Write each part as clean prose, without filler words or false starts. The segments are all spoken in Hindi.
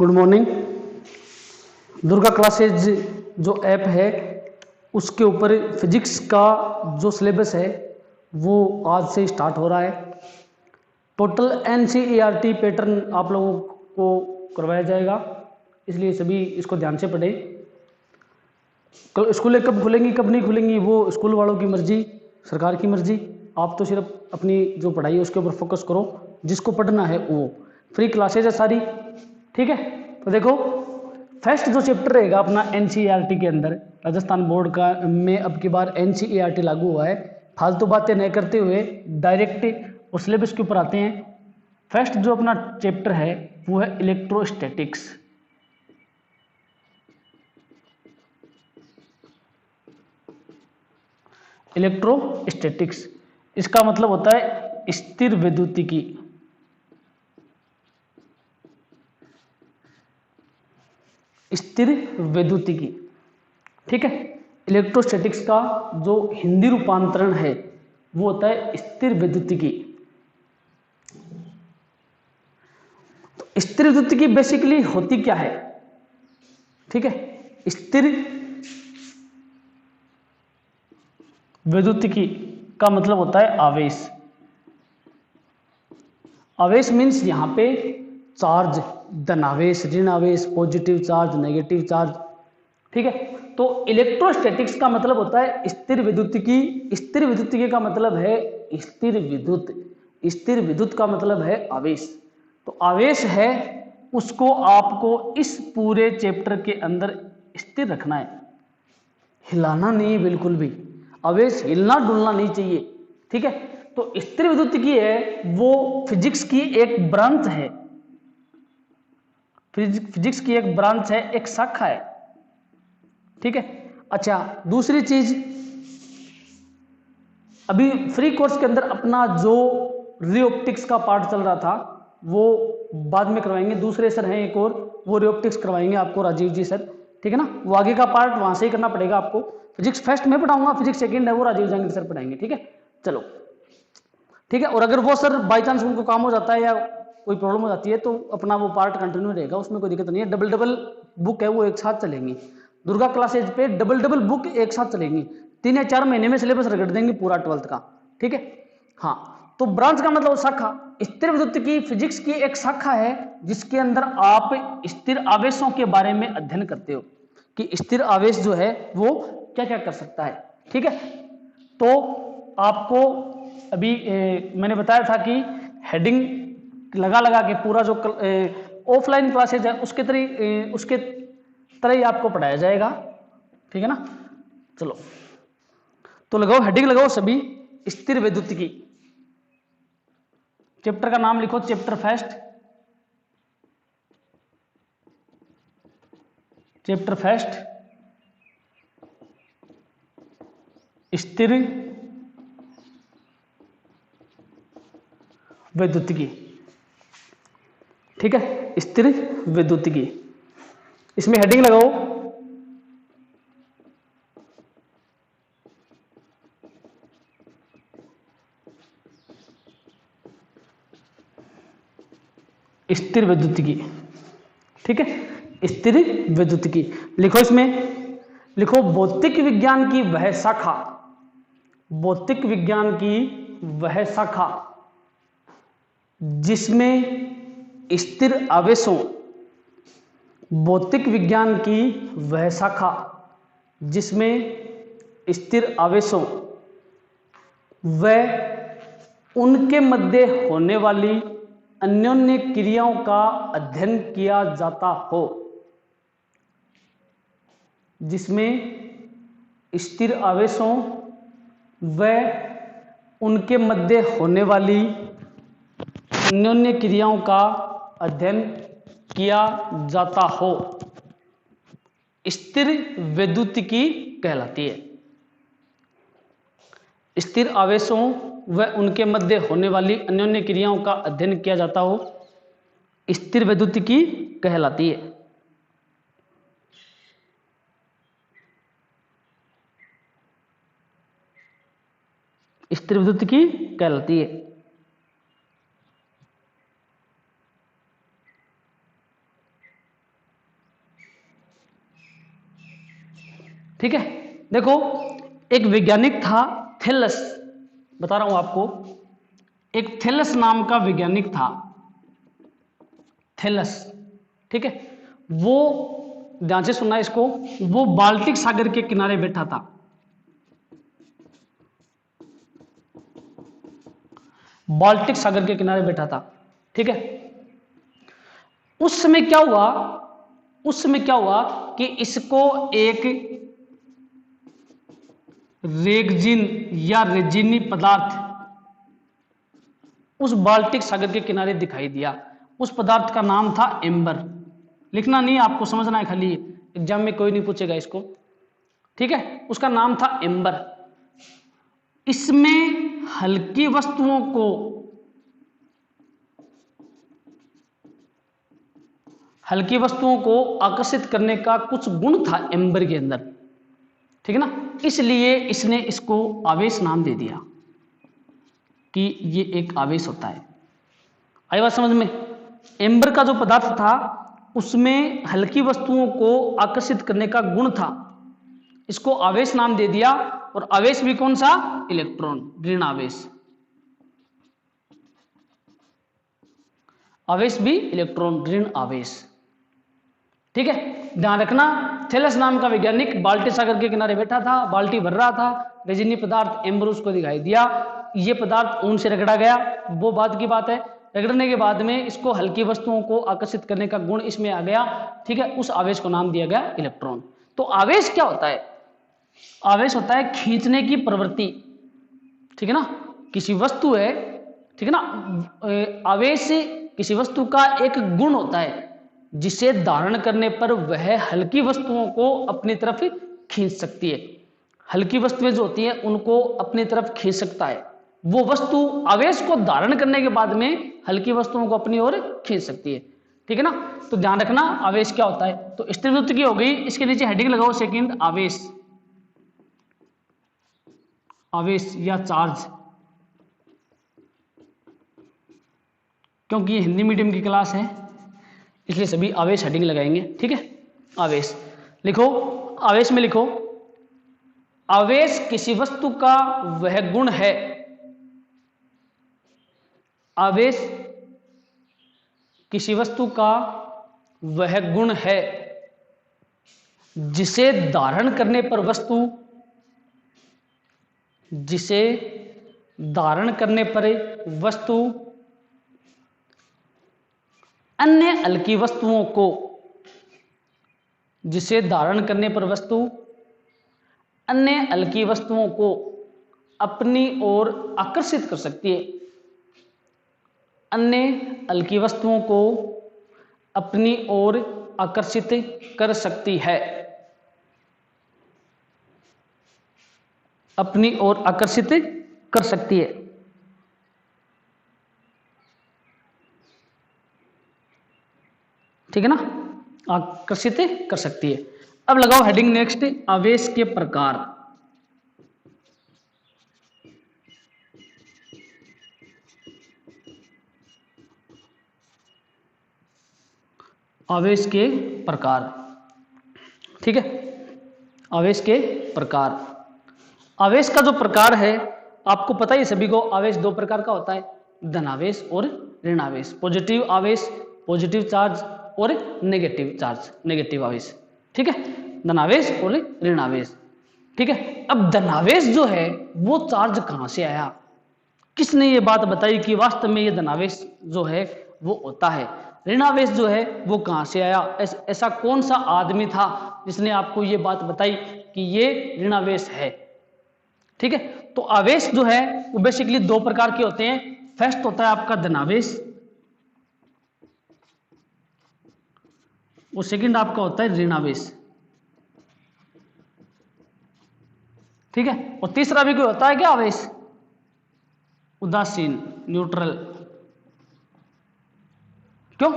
Good morning. दुर्गा क्लासेज जो ऐप है उसके ऊपर फिजिक्स का जो सिलेबस है वो आज से स्टार्ट हो रहा है। टोटल NCERT पैटर्न आप लोगों को करवाया जाएगा, इसलिए सभी इसको ध्यान से पढ़ें। स्कूलें कब खुलेंगी कब नहीं खुलेंगी वो स्कूल वालों की मर्जी, सरकार की मर्जी। आप तो सिर्फ अपनी जो पढ़ाई है उसके ऊपर फोकस करो, जिसको पढ़ना है वो। फ्री क्लासेज है सारी, ठीक है। तो देखो, फर्स्ट जो चैप्टर रहेगा अपना NCERT के अंदर, राजस्थान बोर्ड का में अब की बार NCERT लागू हुआ है। फालतू बातें नहीं करते हुए डायरेक्ट उस सिलेबस के ऊपर आते हैं। फर्स्ट जो अपना चैप्टर है वो है इलेक्ट्रोस्टैटिक्स। इलेक्ट्रोस्टैटिक्स इसका मतलब होता है स्थिर विद्युतिकी। स्थिर विद्युतिकी, ठीक है। इलेक्ट्रोस्टैटिक्स का जो हिंदी रूपांतरण है वो होता है स्थिर विद्युतिकी। तो स्थिर विद्युतिकी बेसिकली होती क्या है, ठीक है। स्थिर विद्युतिकी का मतलब होता है आवेश। आवेश मीन्स यहां पे चार्ज, धनावेश, ऋण आवेश, पॉजिटिव चार्ज, नेगेटिव चार्ज, ठीक है। तो इलेक्ट्रोस्टैटिक्स का मतलब होता है स्थिर विद्युतिकी। स्थिर विद्युतिकी का मतलब है स्थिर विद्युत। स्थिर विद्युत का मतलब है आवेश। तो आवेश है उसको आपको इस पूरे चैप्टर के अंदर स्थिर रखना है, हिलाना नहीं है बिल्कुल भी। आवेश हिलना डुलना नहीं चाहिए, ठीक है। तो स्थिर विद्युतिकी है वो फिजिक्स की एक ब्रांच है, फिजिक्स की एक ब्रांच है, एक शाखा है, ठीक है। अच्छा, दूसरी चीज, अभी फ्री कोर्स के अंदर अपना जो रे ऑप्टिक्स का पार्ट चल रहा था वो बाद में करवाएंगे। दूसरे सर हैं एक और, वो रे ऑप्टिक्स करवाएंगे आपको, राजीव जी सर, ठीक है ना। वो आगे का पार्ट वहां से ही करना पड़ेगा आपको। फिजिक्स फर्स्ट में पढ़ाऊंगा, फिजिक्स सेकंड है वो राजीव जहांगीर सर पढ़ाएंगे, ठीक है। चलो, ठीक है। और अगर वो सर बाई चांस उनको काम हो जाता है या कोई प्रॉब्लम हो जाती है तो अपना वो पार्ट कंटिन्यू रहेगा, उसमें कोई दिक्कत नहीं है। डबल डबल बुक है वो एक साथ चलेंगी। दुर्गा क्लासेज पे डबल डबल बुक एक साथ चलेंगी, 3 या 4 महीने में सिलेबस रगड़ देंगे पूरा 12th का, ठीक है। हाँ, तो ब्रांच का मतलब शाखा। स्थिर विद्युत की फिजिक्स की एक शाखा है जिसके अंदर आप स्थिर आवेशों के बारे में अध्ययन करते हो कि स्थिर आवेश जो है वो क्या क्या कर सकता है, ठीक है। तो आपको अभी मैंने बताया था कि हेडिंग लगा लगा के पूरा जो ऑफलाइन क्लासेज है उसके तरह ही आपको पढ़ाया जाएगा, ठीक है ना। चलो, तो लगाओ हेडिंग, लगाओ सभी, स्थिर विद्युतिकी। चैप्टर का नाम लिखो, चैप्टर फर्स्ट। चैप्टर फर्स्ट स्थिर विद्युतिकी, ठीक है। स्थिर विद्युतिकी, इसमें हेडिंग लगाओ स्थिर विद्युतिकी, ठीक है। स्थिर विद्युतिकी लिखो, इसमें लिखो भौतिक विज्ञान की वह शाखा, भौतिक विज्ञान की वह शाखा जिसमें स्थिर आवेशों, भौतिक विज्ञान की वह शाखा जिसमें स्थिर आवेशों व उनके मध्य होने वाली अन्योन्य क्रियाओं का अध्ययन किया जाता हो, जिसमें स्थिर आवेशों व उनके मध्य होने वाली अन्योन्य क्रियाओं का अध्ययन किया जाता हो, स्थिर विद्युतिकी कहलाती है। स्थिर आवेशों व उनके मध्य होने वाली अन्योन्य क्रियाओं का अध्ययन किया जाता हो, स्थिर विद्युतिकी कहलाती है। स्थिर विद्युतिकी कहलाती है। ठीक है, देखो एक वैज्ञानिक था थैलस, बता रहा हूं आपको, एक थैलस नाम का वैज्ञानिक था, थैलस, ठीक है, वो ध्यान से सुनना इसको, वो बाल्टिक सागर के किनारे बैठा था, बाल्टिक सागर के किनारे बैठा था, ठीक है। उस समय क्या हुआ, उस समय क्या हुआ कि इसको एक रेगजिन या रेजिनी पदार्थ उस बाल्टिक सागर के किनारे दिखाई दिया। उस पदार्थ का नाम था एम्बर। लिखना नहीं, आपको समझना है खाली, एग्जाम में कोई नहीं पूछेगा इसको, ठीक है। उसका नाम था एम्बर। इसमें हल्की वस्तुओं को, हल्की वस्तुओं को आकर्षित करने का कुछ गुण था एम्बर के अंदर, ठीक है ना, इसलिए इसने इसको आवेश नाम दे दिया कि ये एक आवेश होता है। आई बात समझ में? एम्बर का जो पदार्थ था उसमें हल्की वस्तुओं को आकर्षित करने का गुण था, इसको आवेश नाम दे दिया। और आवेश भी कौन सा? इलेक्ट्रॉन, ऋण आवेश। आवेश भी इलेक्ट्रॉन, ऋण आवेश, ठीक है। ध्यान रखना, थैलस नाम का वैज्ञानिक बाल्टी सागर के किनारे बैठा था, बाल्टी भर रहा था, रेजिनी पदार्थ एम्बर उसको दिखाई दिया, ये पदार्थ ऊन से रगड़ा गया, वो बात की बात है। रगड़ने के बाद में इसको हल्की वस्तुओं को आकर्षित करने का गुण इसमें आ गया, ठीक है, उस आवेश को नाम दिया गया इलेक्ट्रॉन। तो आवेश क्या होता है? आवेश होता है खींचने की प्रवृत्ति, ठीक है ना, किसी वस्तु है, ठीक है ना। आवेश किसी वस्तु का एक गुण होता है जिसे धारण करने पर वह हल्की वस्तुओं को अपनी तरफ खींच सकती है। हल्की वस्तुएं जो होती हैं उनको अपनी तरफ खींच सकता है, वो वस्तु आवेश को धारण करने के बाद में हल्की वस्तुओं को अपनी ओर खींच सकती है, ठीक है ना। तो ध्यान रखना आवेश क्या होता है। तो स्थिर वृत्त की हो गई, इसके नीचे हेडिंग लगाओ सेकंड, आवेश, आवेश या चार्ज, क्योंकि ये हिंदी मीडियम की क्लास है इसलिए सभी आवेश हेडिंग लगाएंगे, ठीक है। आवेश लिखो, आवेश में लिखो, आवेश किसी वस्तु का वह गुण है, आवेश किसी वस्तु का वह गुण है जिसे धारण करने पर वस्तु, जिसे धारण करने पर वस्तु अन्य हल्की वस्तुओं को, जिसे धारण करने पर वस्तु अन्य हल्की वस्तुओं को अपनी ओर आकर्षित कर सकती है, अन्य हल्की वस्तुओं को अपनी ओर आकर्षित कर सकती है, अपनी ओर आकर्षित कर सकती है, ठीक है ना, आकर्षित कर सकती है। अब लगाओ हेडिंग नेक्स्ट, आवेश के प्रकार। आवेश के प्रकार, ठीक है, आवेश के प्रकार। आवेश का जो प्रकार है आपको पता ही सभी को, आवेश दो प्रकार का होता है, धनावेश और ऋण आवेश, पॉजिटिव आवेश, पॉजिटिव चार्ज, और नेगेटिव चार्ज, नेगेटिव आवेश, ठीक है, धनावेश और ऋण आवेश, ठीक है। अब धनावेश जो है वो चार्ज कहां से आया, किसने ये बात बताई कि वास्तव में ये धनावेश जो है वो होता है, ऋणावेश जो है वो कहां से आया, ऐसा कौन सा आदमी था जिसने आपको ये बात बताई कि ये ऋणावेश है, ठीक है। तो आवेश जो है वो बेसिकली दो प्रकार के होते हैं, फर्स्ट होता है आपका धनावेश, और सेकंड आपका होता है ऋणावेश, ठीक है। और तीसरा भी कोई होता है क्या आवेश, उदासीन, न्यूट्रल। क्यों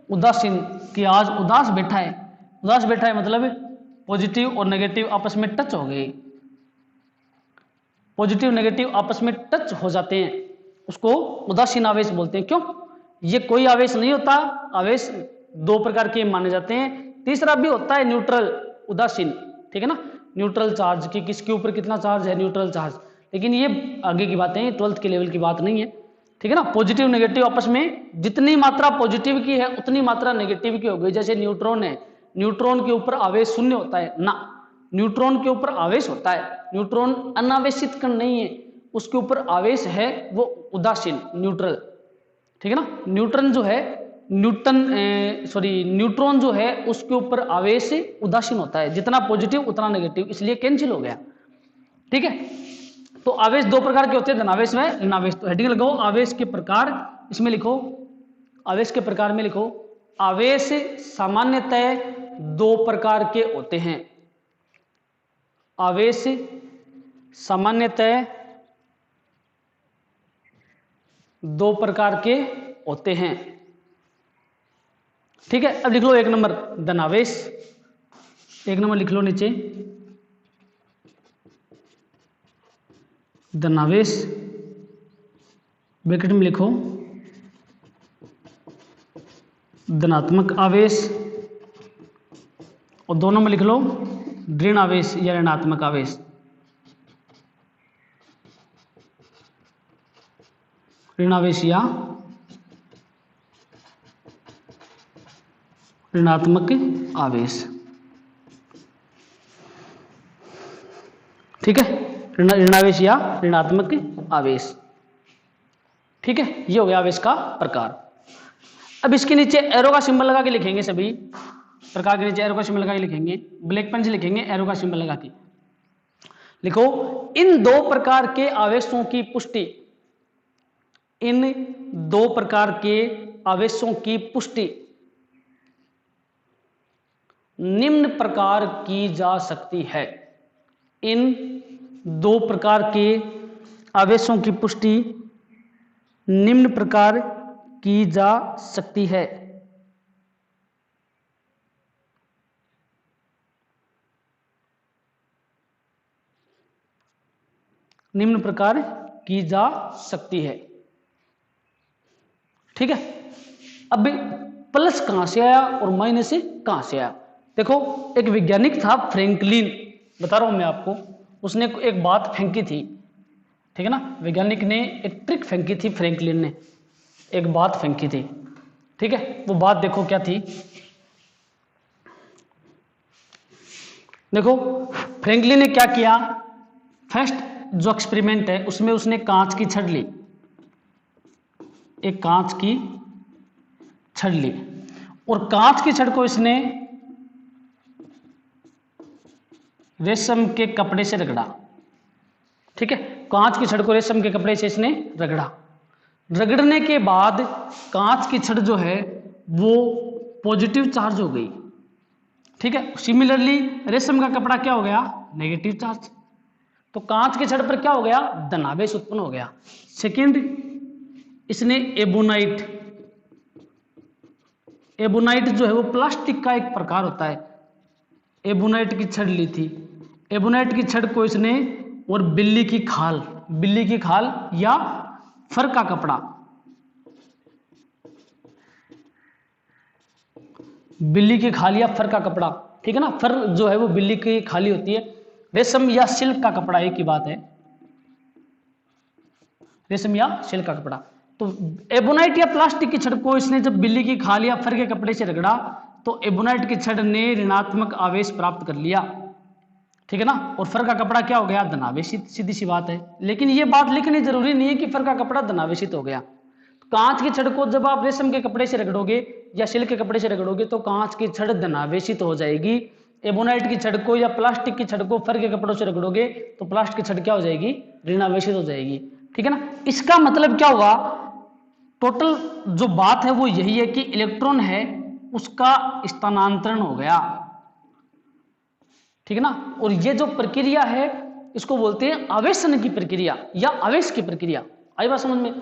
उदासीन? कि आज उदास बैठा है, उदास बैठा है मतलब पॉजिटिव और नेगेटिव आपस में टच हो गए, पॉजिटिव नेगेटिव आपस में टच हो जाते हैं, उसको उदासीन आवेश बोलते हैं। क्यों? ये कोई आवेश नहीं होता, आवेश दो प्रकार के माने जाते हैं। तीसरा भी होता है न्यूट्रल, उदासीन, ठीक है ना। न्यूट्रल चार्ज कि किसके ऊपर कितना चार्ज है, न्यूट्रल चार्ज। लेकिन ये आगे की बातें हैं, 12th के लेवल की बात नहीं है, ठीक है ना। पॉजिटिव नेगेटिव आपस में जितनी मात्रा पॉजिटिव की है उतनी मात्रा नेगेटिव की हो गई। जैसे न्यूट्रॉन है, न्यूट्रॉन के ऊपर आवेश शून्य होता है ना, न्यूट्रॉन के ऊपर आवेश होता है। न्यूट्रॉन अनावेशित कण नहीं है, उसके ऊपर आवेश है वो उदासीन, न्यूट्रल, ठीक है ना। न्यूट्रॉन जो है न्यूट्रॉन जो है उसके ऊपर आवेश उदासीन होता है, जितना पॉजिटिव उतना नेगेटिव, इसलिए कैंसिल हो गया, ठीक है। तो आवेश दो प्रकार के होते हैं, धनावेश व ऋणावेश। तो हेडिंग लगाओ आवेश के प्रकार, इसमें लिखो आवेश के प्रकार में लिखो आवेश सामान्यतः दो प्रकार के होते हैं। आवेश सामान्यतः दो प्रकार के होते हैं, ठीक है। अब लिख लो 1 नंबर धनावेश, 1 नंबर लिख लो नीचे धनावेश, ब्रैकेट में लिखो धनात्मक आवेश, और 2 नंबर लिख लो ऋण आवेश या ऋणात्मक आवेश। ऋण आवेश या ऋणात्मक आवेश, ठीक है। ऋणावेश या ऋणात्मक आवेश, ठीक है। ये हो गया आवेश का प्रकार। अब इसके नीचे एरो का सिंबल लगा के लिखेंगे, सभी प्रकार के नीचे एरो का सिंबल लगा के लिखेंगे, ब्लैक पेन से लिखेंगे, एरो का सिंबल लगा के लिखो इन दो प्रकार के आवेशों की पुष्टि, इन दो प्रकार के आवेशों की पुष्टि निम्न प्रकार की जा सकती है। इन दो प्रकार के आवेशों की पुष्टि निम्न प्रकार की जा सकती है। निम्न प्रकार की जा सकती है, ठीक है। अब प्लस कहां से आया और माइनस कहां से आया? देखो एक वैज्ञानिक था फ्रैंकलिन, बता रहा हूं मैं आपको, उसने एक बात फेंकी थी, ठीक है ना। वैज्ञानिक ने एक ट्रिक फेंकी थी, फ्रैंकलिन ने एक बात फेंकी थी, ठीक है। वो बात देखो क्या थी। देखो फ्रैंकलिन ने क्या किया, फर्स्ट जो एक्सपेरिमेंट है उसमें उसने कांच की छड़ ली, एक कांच की छड़ ली, और कांच की छड़ को इसने रेशम के कपड़े से रगड़ा, ठीक है। कांच की छड़ को रेशम के कपड़े से इसने रगड़ा। रगड़ने के बाद कांच की छड़ जो है वो पॉजिटिव चार्ज हो गई, ठीक है। सिमिलरली रेशम का कपड़ा क्या हो गया, नेगेटिव चार्ज। तो कांच की छड़ पर क्या हो गया, धनावेश उत्पन्न हो गया। सेकंड इसने एबोनाइट, एबोनाइट जो है वो प्लास्टिक का एक प्रकार होता है, एबोनाइट की छड़ ली थी। एबोनाइट की छड़ को इसने और बिल्ली की खाल या फर का कपड़ा, बिल्ली की खाल या फर का कपड़ा, ठीक है ना। फर जो है वो बिल्ली की खाली होती है, रेशम या सिल्क का कपड़ा, एक ही बात है, रेशम या सिल्क का कपड़ा। तो एबोनाइट या प्लास्टिक की छड़ को इसने जब बिल्ली की खाल या फर के कपड़े से रगड़ा तो एबोनाइट की छड़ ने ऋणात्मक आवेश प्राप्त कर लिया, ठीक है ना। और फर का कपड़ा क्या हो गया, धनावेशित, सीधी सी बात है। लेकिन ये बात लिखनी जरूरी नहीं है कि फर का कपड़ा धनावेशित हो गया। कांच की छड़ को जब आप रेशम के कपड़े से रगड़ोगे या सिल्क के कपड़े से रगड़ोगे तो कांच की छड़ धनावेशित हो जाएगी। एबोनाइट की छड़ को या प्लास्टिक की छड़ को फर के कपड़ों से रगड़ोगे तो प्लास्टिक की छड़ क्या हो जाएगी, ऋणावेशित हो जाएगी, ठीक है ना। इसका मतलब क्या हुआ, टोटल जो बात है वो यही है कि इलेक्ट्रॉन है उसका स्थानांतरण हो गया, ठीक है ना। और ये जो प्रक्रिया है इसको बोलते हैं आवेशन की प्रक्रिया या आवेश की प्रक्रिया। आई बात समझ में?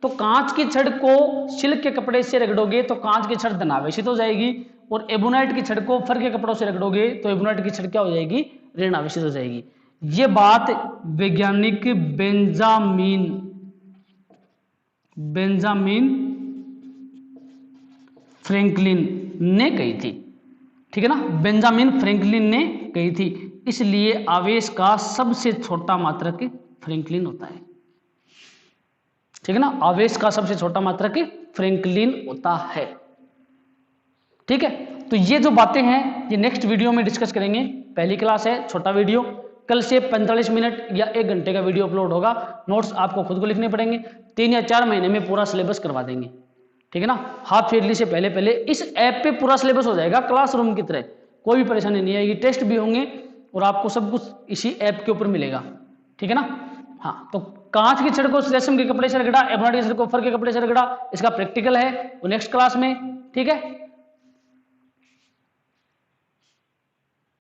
तो कांच की छड़ को सिल्क के कपड़े से रगड़ोगे तो कांच की छड़ धनावेशित हो जाएगी, और एबोनाइट की छड़ को फर के कपड़ों से रगड़ोगे तो एबोनाइट की छड़ क्या हो जाएगी, ऋणावेशित हो जाएगी। ये बात वैज्ञानिक बेंजामिन फ्रैंकलिन ने कही थी, ठीक है ना। बेंजामिन फ्रैंकलिन ने कही थी इसलिए आवेश का सबसे छोटा मात्रक फ्रैंकलिन होता है। ठीक है ना, आवेश का सबसे छोटा मात्रक फ्रैंकलिन होता है। ठीक है, तो ये जो बातें हैं ये नेक्स्ट वीडियो में डिस्कस करेंगे। पहली क्लास है, छोटा वीडियो, कल से 45 मिनट या 1 घंटे का वीडियो अपलोड होगा। नोट्स आपको खुद को लिखने पड़ेंगे, 3 या 4 महीने में पूरा सिलेबस करवा देंगे। ठीक है ना, हाफ ईयरली से पहले पहले इस ऐप पे पूरा सिलेबस हो जाएगा क्लासरूम की तरह, कोई भी परेशानी नहीं आएगी। टेस्ट भी होंगे और आपको सब कुछ इसी ऐप के ऊपर मिलेगा। ठीक है ना। हाँ, तो कांच की छड़ को रेशम के कपड़े से रगड़ा, एफआरडी के फर के कपड़े से रगड़ा, इसका प्रैक्टिकल है वो नेक्स्ट क्लास में। ठीक है।